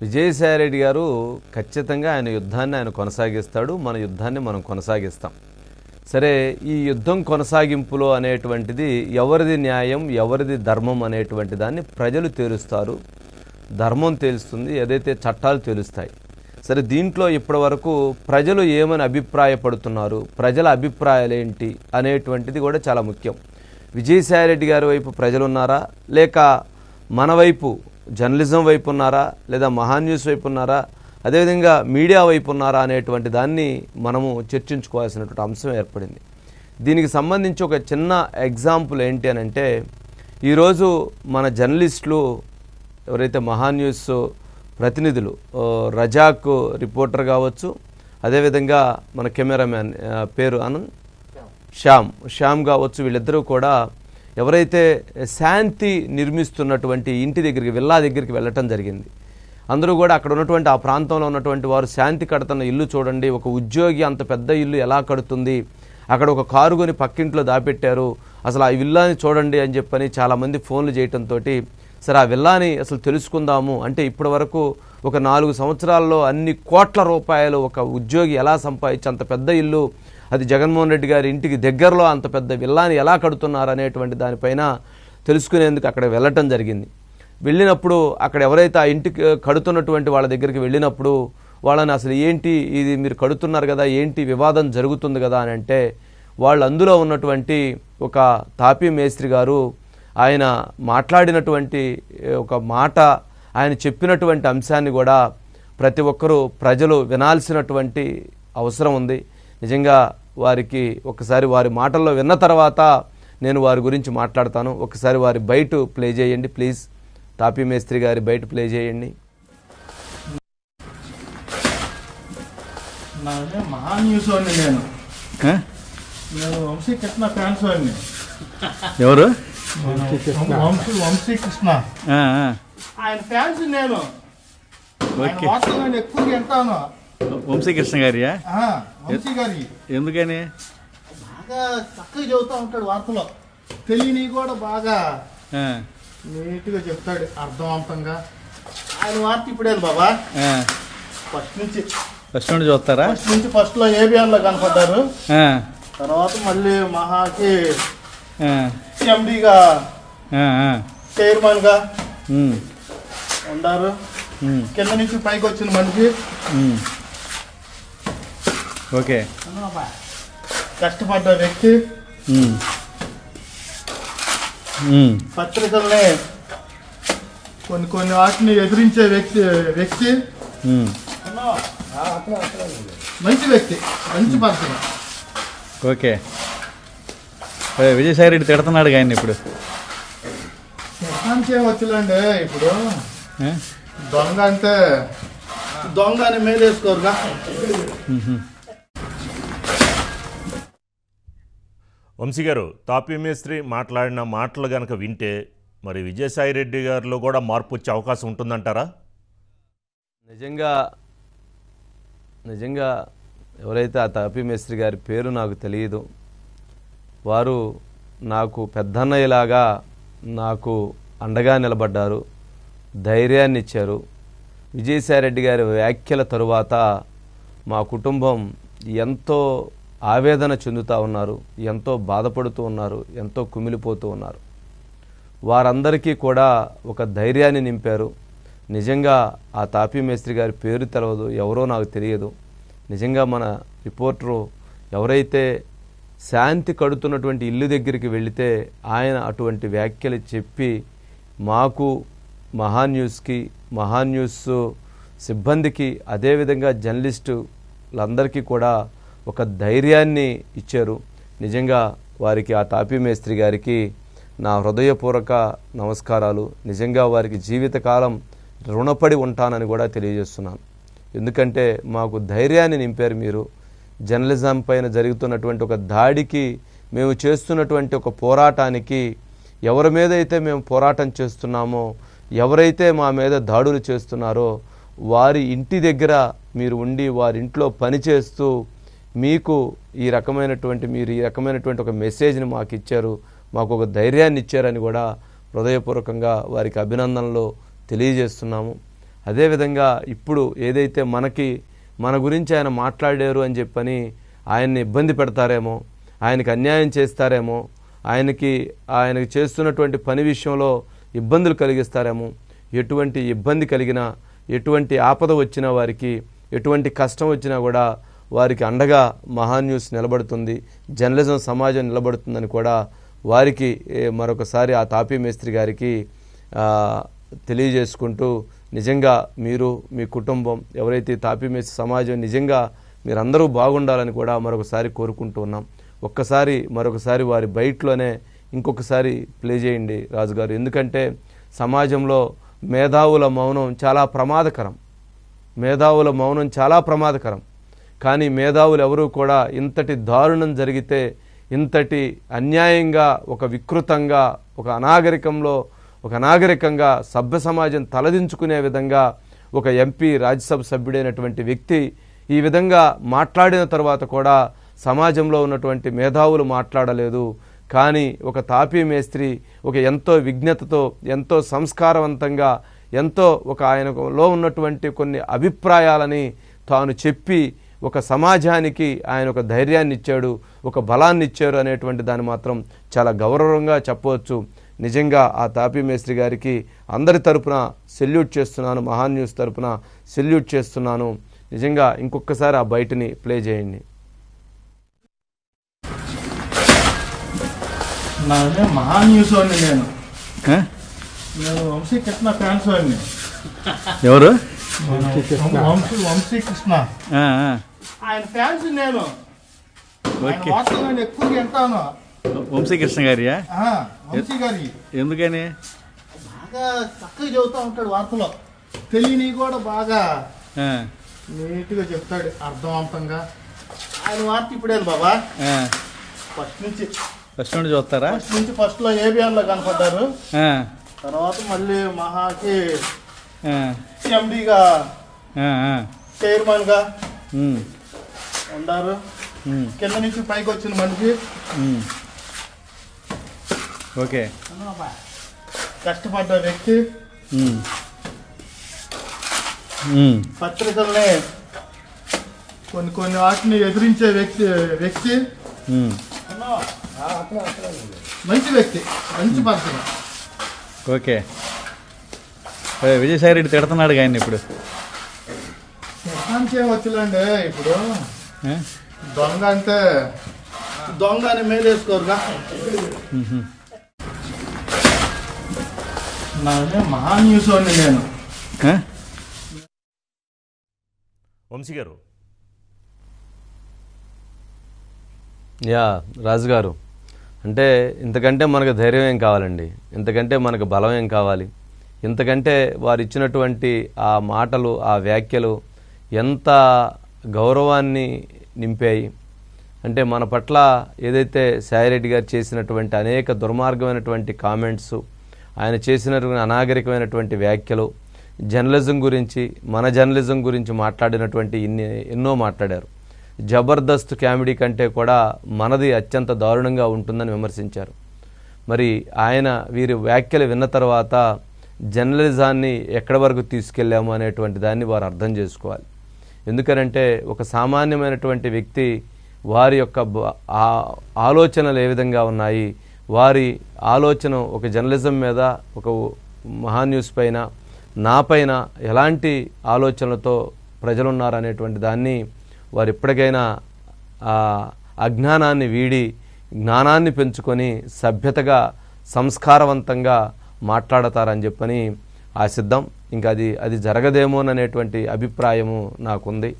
విజయసాయిరెడ్డి గారు ఖచ్చితంగా ఆయన యుద్ధాన్ని ఆయన కొనసాగిస్తాడు. మన యుద్ధాన్ని మనం కొనసాగిస్తాం. సరే, ఈ యుద్ధం కొనసాగింపులో అనేటువంటిది ఎవరిది న్యాయం, ఎవరిది ధర్మం అనేటువంటి దాన్ని ప్రజలు తేలుస్తారు. ధర్మం తేలుస్తుంది, ఏదైతే చట్టాలు తేలుస్తాయి. సరే, దీంట్లో ఇప్పటి వరకు ప్రజలు ఏమని అభిప్రాయపడుతున్నారు, ప్రజల అభిప్రాయాలు ఏంటి అనేటువంటిది కూడా చాలా ముఖ్యం. విజయసాయిరెడ్డి గారి వైపు ప్రజలు ఉన్నారా, లేక మన వైపు జర్నలిజం వైపు ఉన్నారా, లేదా మహాన్యూస్ వైపు ఉన్నారా, అదేవిధంగా మీడియా వైపు ఉన్నారా అనేటువంటి దాన్ని మనము చర్చించుకోవాల్సినటువంటి అంశం ఏర్పడింది. దీనికి సంబంధించి ఒక చిన్న ఎగ్జాంపుల్ ఏంటి అని అంటే, ఈరోజు మన జర్నలిస్టులు ఎవరైతే మహాన్యూస్ ప్రతినిధులు, రజాక్ రిపోర్టర్ కావచ్చు, అదేవిధంగా మన కెమెరామ్యాన్ పేరు శ్యామ్ కావచ్చు, వీళ్ళిద్దరూ కూడా ఎవరైతే శాంతి నిర్మిస్తున్నటువంటి ఇంటి దగ్గరికి, విల్లా దగ్గరికి వెళ్ళటం జరిగింది. అందరూ కూడా అక్కడ ఉన్నటువంటి ఆ ప్రాంతంలో ఉన్నటువంటి వారు శాంతి కడుతున్న ఇల్లు చూడండి, ఒక ఉద్యోగి అంత పెద్ద ఇల్లు ఎలా కడుతుంది, అక్కడ ఒక కారు కొని పక్కింట్లో దాపెట్టారు, అసలు ఆ విల్లాని చూడండి అని చెప్పని చాలామంది ఫోన్లు చేయటంతో సరే ఆ విల్లాని అసలు తెలుసుకుందాము అంటే, ఇప్పటి వరకు ఒక 4 సంవత్సరాల్లో అన్ని కోట్ల రూపాయలు ఒక ఉద్యోగి ఎలా సంపాదించి అంత పెద్ద ఇల్లు, అది జగన్మోహన్ రెడ్డి గారి ఇంటికి దగ్గరలో అంత పెద్ద విల్లాని ఎలా కడుతున్నారు అనేటువంటి దానిపైన తెలుసుకునేందుకు అక్కడ వెళ్ళటం జరిగింది. వెళ్ళినప్పుడు అక్కడ ఎవరైతే ఆ ఇంటికి కడుతున్నటువంటి వాళ్ళ దగ్గరికి వెళ్ళినప్పుడు వాళ్ళని అసలు ఏంటి ఇది మీరు కడుతున్నారు కదా, ఏంటి వివాదం జరుగుతుంది కదా అని అంటే, వాళ్ళు అందులో ఉన్నటువంటి ఒక తాపీ మేస్త్రి గారు ఆయన మాట్లాడినటువంటి ఒక మాట, ఆయన చెప్పినటువంటి అంశాన్ని కూడా ప్రతి ఒక్కరూ ప్రజలు వినాల్సినటువంటి అవసరం ఉంది. నిజంగా వారికి ఒకసారి వారి మాటల్లో విన్న తర్వాత నేను వారి గురించి మాట్లాడతాను. ఒకసారి వారి బయట ప్లే చేయండి ప్లీజ్. తాపీ మేస్త్రి గారి బయట ప్లే చేయండి. మహాన్యూస్ వాడిని నేను వంశీకృష్ణ ఫ్యాన్స్ వాడిని. ఎవరు? వంశీకృష్ణ ఆయన ఫ్యాన్స్. నేను వార్తలు ఎక్కువ వింటాను. వంశీకృష్ణ గారియా? వంశీ గారి. ఎందుకని? బాగా చక్కగా చెబుతూ ఉంటాడు వార్తలో, తెలియని కూడా బాగా నీట్గా చెప్తాడు, అర్థవంతంగా. ఆయన వార్త ఇప్పుడేను బాబా, ఫస్ట్ నుండి చూస్తారా? ఫస్ట్ లో ఏబిఎన్ లో కనపడ్డారు, తర్వాత మళ్ళీ మహాకి ఎండిగా చైర్మన్ గా ఉన్నారు. కింద నుంచి పైకి వచ్చిన మనిషి. ఓకే, కష్టపడ్డ వ్యక్తి, పత్రికల్ని కొన్ని వాటిని ఎదిరించే వ్యక్తి, మంచి వ్యక్తి, మంచి పత్రిక. ఓకే, విజయసాయిరెడ్డి తిడుతున్నాడు కానీ ఇప్పుడు వచ్చులేండి. ఇప్పుడు దొంగ అంటే దొంగ అని మేలేసుకోరుగా. వంశీ గారు, తాపీ మేస్త్రి మాట్లాడిన మాటలు కనుక వింటే మరి విజయసాయిరెడ్డి గారిలో కూడా మార్పు వచ్చే అవకాశం ఉంటుందంటారా? నిజంగా ఎవరైతే ఆ తాపీ మేస్త్రి గారి పేరు నాకు తెలియదు, వారు నాకు పెద్దన్నయ్యలాగా నాకు అండగా నిలబడ్డారు, ధైర్యాన్ని ఇచ్చారు. విజయసాయిరెడ్డి గారి వ్యాఖ్యల తరువాత మా కుటుంబం ఎంతో ఆవేదన చెందుతూ ఉన్నారు, ఎంతో బాధపడుతూ ఉన్నారు, ఎంతో కుమిలిపోతూ ఉన్నారు. వారందరికీ కూడా ఒక ధైర్యాన్ని నింపారు. నిజంగా ఆ తాపీ మేస్త్రి గారి పేరు తెలవదు, ఎవరో నాకు తెలియదు. నిజంగా మన రిపోర్టరు ఎవరైతే శాంతి కడుతున్నటువంటి ఇల్లు దగ్గరికి వెళితే ఆయన అటువంటి వ్యాఖ్యలు చెప్పి మాకు మహాన్యూస్ సిబ్బందికి, అదేవిధంగా జర్నలిస్టులందరికీ కూడా ఒక ధైర్యాన్ని ఇచ్చారు. నిజంగా వారికి, ఆ తాపీ మేస్త్రి గారికి నా హృదయపూర్వక నమస్కారాలు. నిజంగా వారికి జీవితకాలం రుణపడి ఉంటానని కూడా తెలియజేస్తున్నాను. ఎందుకంటే మాకు ధైర్యాన్ని నింపారు మీరు. జర్నలిజం పైన జరుగుతున్నటువంటి ఒక దాడికి, మేము చేస్తున్నటువంటి ఒక పోరాటానికి, ఎవరి మీద అయితే మేము పోరాటం చేస్తున్నామో, ఎవరైతే మా మీద దాడులు చేస్తున్నారో వారి ఇంటి దగ్గర మీరు ఉండి వారి ఇంట్లో పనిచేస్తూ మీకు ఈ రకమైనటువంటి ఒక మెసేజ్ని మాకు ఇచ్చారు, మాకు ఒక ధైర్యాన్ని ఇచ్చారని కూడా హృదయపూర్వకంగా వారికి అభినందనలు తెలియజేస్తున్నాము. అదేవిధంగా ఇప్పుడు ఏదైతే మన గురించి ఆయన మాట్లాడారు అని చెప్పని ఆయన్ని ఇబ్బంది పెడతారేమో, ఆయనకి అన్యాయం చేస్తారేమో, ఆయనకి చేస్తున్నటువంటి పని విషయంలో ఇబ్బందులు కలిగిస్తారేమో, ఎటువంటి ఇబ్బంది కలిగినా, ఎటువంటి ఆపద వచ్చినా, వారికి ఎటువంటి కష్టం వచ్చినా కూడా వారికి అండగా మహాన్యూస్ నిలబడుతుంది, జర్నలిజం సమాజం నిలబడుతుందని కూడా వారికి మరొకసారి ఆ తాపీ మేస్త్రి గారికి తెలియజేసుకుంటూ, నిజంగా మీరు మీ కుటుంబం ఎవరైతే తాపీ మేస్త్రి సమాజం నిజంగా మీరందరూ బాగుండాలని కూడా మరొకసారి కోరుకుంటూ ఉన్నాం. మరొకసారి వారి బయటలోనే ఇంకొకసారి ప్లే చేయండి రాజుగారు. ఎందుకంటే సమాజంలో మేధావుల మౌనం చాలా ప్రమాదకరం. కానీ మేధావులు ఎవరూ కూడా ఇంతటి దారుణం జరిగితే, ఇంతటి అన్యాయంగా, ఒక వికృతంగా, ఒక అనాగరికంగా సభ్య సమాజం తలదించుకునే విధంగా ఒక ఎంపీ, రాజ్యసభ సభ్యుడైనటువంటి వ్యక్తి ఈ విధంగా మాట్లాడిన తర్వాత కూడా సమాజంలో ఉన్నటువంటి మేధావులు మాట్లాడలేదు. కానీ ఒక తాపీ మేస్త్రి ఎంతో విజ్ఞతతో, ఎంతో సంస్కారవంతంగా, ఎంతో ఆయనలో ఉన్నటువంటి కొన్ని అభిప్రాయాలని తాను చెప్పి ఒక సమాజానికి ఆయన ఒక ధైర్యాన్ని ఇచ్చాడు, ఒక బలాన్ని ఇచ్చారు అనేటువంటి దాన్ని మాత్రం చాలా గౌరవంగా చెప్పవచ్చు. నిజంగా ఆ తాపీ మేస్త్రి గారికి అందరి తరపున సెల్యూట్ చేస్తున్నాను, మహాన్ న్యూస్ తరపున సెల్యూట్ చేస్తున్నాను. నిజంగా ఇంకొకసారి ఆ బయటని ప్లే చేయండి. మహాన్ న్యూస్ వాడిని నేను వంశీకృష్ణ ఫ్యాన్స్ వాడిని. ఎవరు? వంశీకృష్ణ ఆయన ఫ్యాన్స్. నేను వార్తలు ఎక్కువ వింటాను. వంశీకృష్ణ గారియా? వంశీ గారి. ఎందుకని? బాగా చక్కగా చెబుతూ ఉంటాడు వార్తలో, తెలియని కూడా బాగా నీట్గా చెప్తాడు, అర్థవంతంగా. ఆయన వార్త ఇప్పుడే బాబా ఫస్ట్ నుండి చూస్తారా? ఫస్ట్ లో ఏబిఎన్ లో కనపడ్డారు, తర్వాత మళ్ళీ మహాకి ఎండిగా, చైర్మన్ గా ఉన్నారు. కింద నుంచి పైకి వచ్చిన మనిషి. ఓకే, కష్టపడ్డ వ్యక్తి. పత్రికల్ని కొన్ని వాటిని ఎదిరించే వ్యక్తి. మంచి వ్యక్తి, మంచి పత్రిక. ఓకే, విజయసాయి రెడ్డి తిడుతున్నాడు ఆయన ఇప్పుడు. వచ్చులేండి, ఇప్పుడు దొంగ అంటే దొంగ అని మేలేసుకోరుగా. మహాన్ న్యూస్ వాడిని నేను. వంశీ గారు. రాజుగారు, అంటే ఇంతకంటే మనకు ధైర్యం ఏం కావాలండి, ఇంతకంటే మనకు బలం ఏం కావాలి, ఇంతకంటే వారు ఇచ్చినటువంటి ఆ మాటలు, ఆ వ్యాఖ్యలు ఎంత గౌరవాన్ని నింపాయి. అంటే మన పట్ల ఏదైతే సాయిరెడ్డి గారు చేసినటువంటి అనేక దుర్మార్గమైనటువంటి కామెంట్స్, ఆయన చేసినటువంటి అనాగరికమైనటువంటి వ్యాఖ్యలు, జర్నలిజం గురించి, మన జర్నలిజం గురించి మాట్లాడినటువంటి ఎన్నో మాట్లాడారు. జబర్దస్త్ కామెడీ కంటే కూడా మనది అత్యంత దారుణంగా ఉంటుందని విమర్శించారు. మరి ఆయన వీరి వ్యాఖ్యలు విన్న తర్వాత జర్నలిజాన్ని ఎక్కడి వరకు తీసుకెళ్ళాము అనేటువంటి దాన్ని వారు అర్థం చేసుకోవాలి. ఎందుకనంటే ఒక సామాన్యమైనటువంటి వ్యక్తి వారి యొక్క ఆలోచనలు ఏ విధంగా ఉన్నాయి, వారి ఆలోచన ఒక జర్నలిజం మీద, ఒక మహాన్ న్యూస్ పైన, నా పైన ఎలాంటి ఆలోచనలతో ప్రజలున్నారనేటువంటి దాన్ని వారు ఎప్పటికైనా అజ్ఞానాన్ని వీడి జ్ఞానాన్ని పెంచుకొని సభ్యతగా, సంస్కారవంతంగా మాట్లాడతారని చెప్పని ఆశిద్దాం. ఇంకా అది జరగదేమోననేటువంటి అభిప్రాయము నాకుంది.